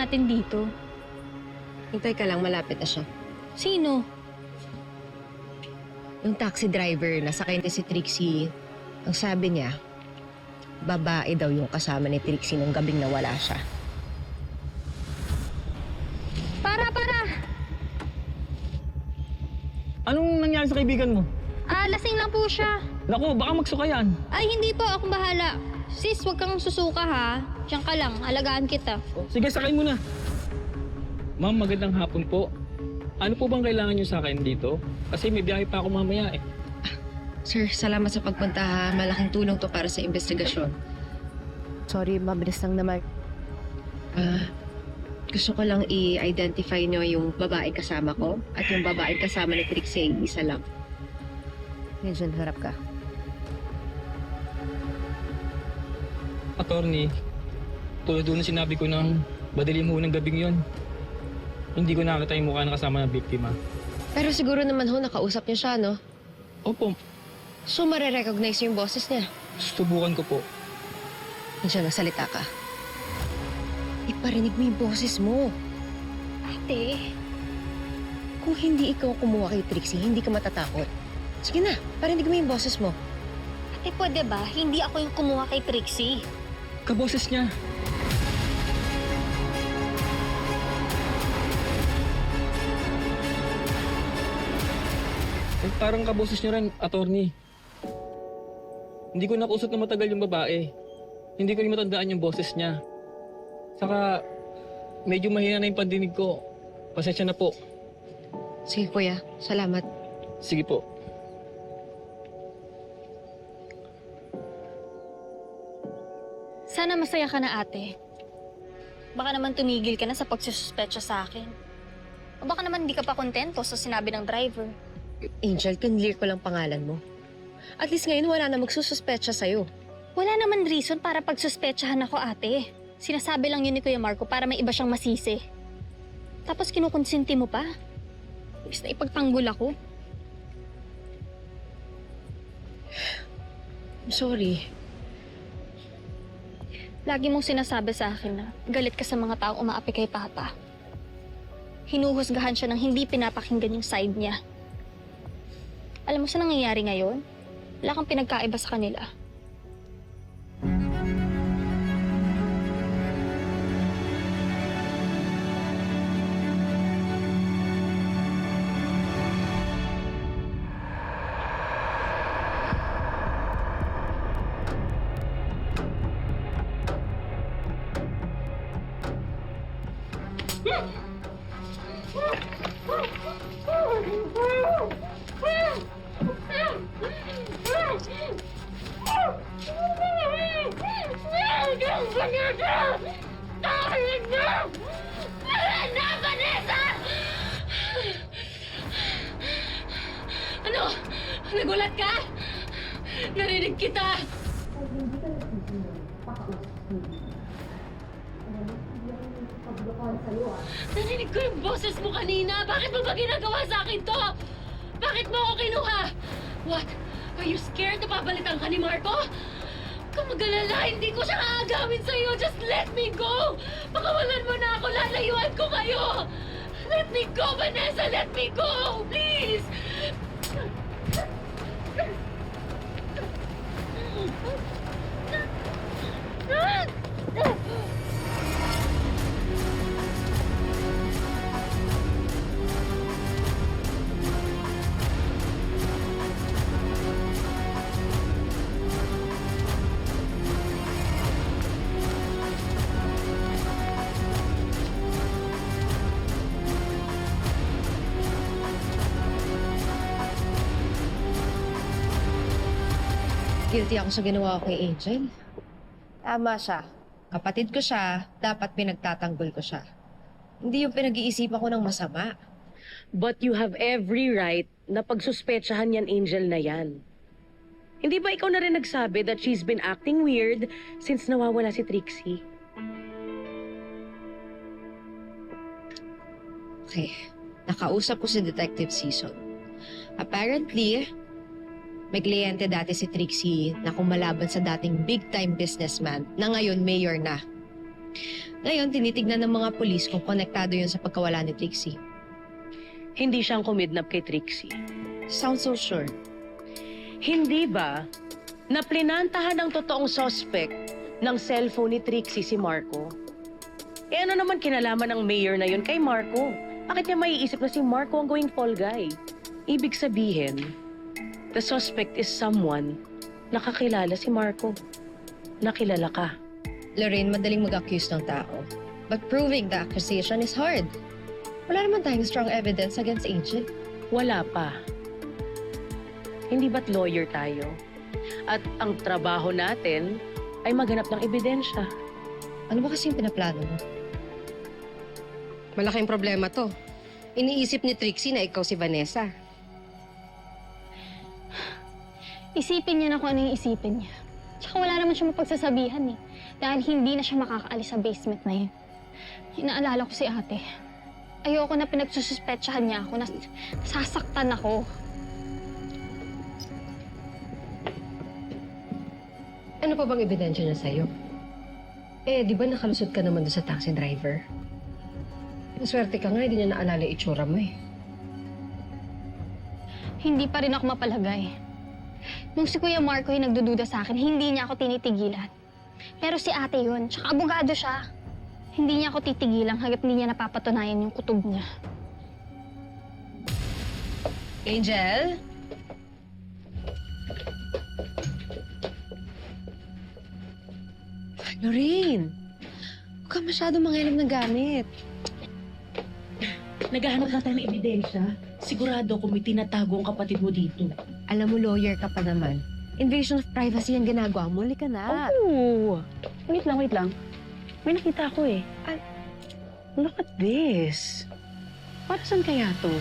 natin dito. Hintay ka lang, malapit na siya. Sino? Yung taxi driver na sakay na si Trixie, ang sabi niya, babae daw yung kasama ni Trixie nung gabing nawala siya. Para! Anong nangyari sa kaibigan mo? Lasing lang po siya. Naku, baka magsuka yan. Ay, hindi po. Akong bahala. Sis, huwag kang susuka ha. Diyan ka lang. Alagaan kita. Sige, sakay mo na. Ma'am, magandang hapon po. Ano po bang kailangan niyo sa akin dito? Kasi may biyahe pa ako mamaya eh. Sir, salamat sa pagpunta ha. Malaking tulong to para sa investigasyon. Sorry, mabilis lang naman. Gusto ko lang i-identify nyo yung babae kasama ko at yung babae kasama ni Trixie, isa lang. Medyo harap ka. Attorney, tulad doon na sinabi ko ng madilim ho ng gabing yon. Hindi ko nakita yung mukha ng kasama ng biktima. Pero siguro naman ho, nakausap niyo siya, no? Opo, So, marirecognize yung boses niya. susubukan ko po. Medyo nagsalita ka. Iparinig mo yung boses mo. Ate, Kung hindi ikaw kumuha kay Trixie, hindi ka matatakot. Sige na, parinig mo yung boses mo. ate pwede ba? Hindi ako yung kumuha kay Trixie. Kaboses niya. Eh, parang kaboses niya rin, attorney. Hindi ko nakusot na matagal yung babae. Hindi ko rin matandaan yung boses niya. Saka, medyo mahina na yung pandinig ko. Pasensya na po. Sige kuya, salamat. Sige po. Sana masaya ka na, ate. Baka naman tumigil ka na sa pagsususpecha sa akin. O baka naman hindi ka pa kontento sa sinabi ng driver. Angel, kinlear ko lang pangalan mo. At least ngayon wala na magsususpecha sa'yo. Wala naman reason para pagsuspechahan ako, ate. Sinasabi lang yun ni Kuya Marco para may iba siyang masisi. Tapos kinukonsinti mo pa. Ibig na ipagtanggol ako. I'm sorry. Lagi mong sinasabi sa akin na galit ka sa mga taong umaapi kay Papa. Hinuhusgahan siya ng hindi pinapakinggan yung side niya. Alam mo sa nangyayari ngayon? Wala kang pinagkaiba sa kanila. Ano? Nagulat ka? Narinig kita! Narinig ko yung boses mo kanina! Bakit mo ba ginagawa sa akin to? Bakit mo ako kinuha? What? Are you scared na papalitan ka ni Marco? Kung mag-alala, hindi ko siya aagawin sa'yo. Just let me go! Pakawalan mo na ako, lalayuan ko kayo! Let me go, Vanessa! Let me go! Please! Guilty ako sa ginawa ko kay Angel. Tama siya. Kapatid ko siya, dapat pinagtatanggol ko siya. Hindi yung pinag-iisipan ko ng masama. But you have every right na pagsuspetsahan yan, Angel na yan. Hindi ba ikaw na rin nagsabi that she's been acting weird since nawawala si Trixie? Okay, nakausap ko si Detective Season. Apparently, may kliyente dati si Trixie na kumalaban sa dating big-time businessman na ngayon mayor na. Ngayon, tinitignan ng mga polis kung konektado yun sa pagkawala ni Trixie. Hindi siyang kumidnap kay Trixie. Sounds so sure. Hindi ba na plinantahan ng totoong suspect ng cellphone ni Trixie si Marco? Eh ano naman kinalaman ng mayor na yun kay Marco? Bakit niya maiisip na si Marco ang going fall guy? Ibig sabihin, the suspect is someone nakakilala si Marco. Nakilala ka. Lorraine, madaling mag-accuse ng tao. But proving the accusation is hard. Wala naman tayong strong evidence against Angel. Wala pa. Hindi ba't lawyer tayo? At ang trabaho natin ay maghanap ng ebidensya. Ano ba kasi yung pinaplano mo? Malaking problema to. Iniisip ni Trixie na ikaw si Vanessa. Isipin niya na kung ano yung isipin niya. Tsaka wala naman siya mapagsasabihan eh. Dahil hindi na siya makakaalis sa basement na yun. Inaalala ko si ate. Ayoko na pinagsususpetsahan niya ako. Nasasaktan ako. Ano pa bang ebidensya niya sa'yo? Eh, di ba nakalusot ka naman doon sa taxi driver? Maswerte ka nga, hindi niya naalala yung itsura mo eh. Hindi pa rin ako mapalagay. Nung si Kuya Marco yung nagdududa sa akin, hindi niya ako tinitigilan. Pero si ate yun, tsaka abogado siya. Hindi niya ako titigilan hanggat hindi niya napapatunayan yung kutob niya. Angel? Lorraine! Huwag ka masyadong mangialam ng gamit. Naghahanap na tayo ng ebidensya. Sigurado kung may tinatago ang kapatid mo dito. Alam mo, lawyer ka pa naman. Invasion of privacy ang ginagawa mo. Lika na. Oh! Wait lang. May nakita ako eh. Look at this. Para saan kaya to?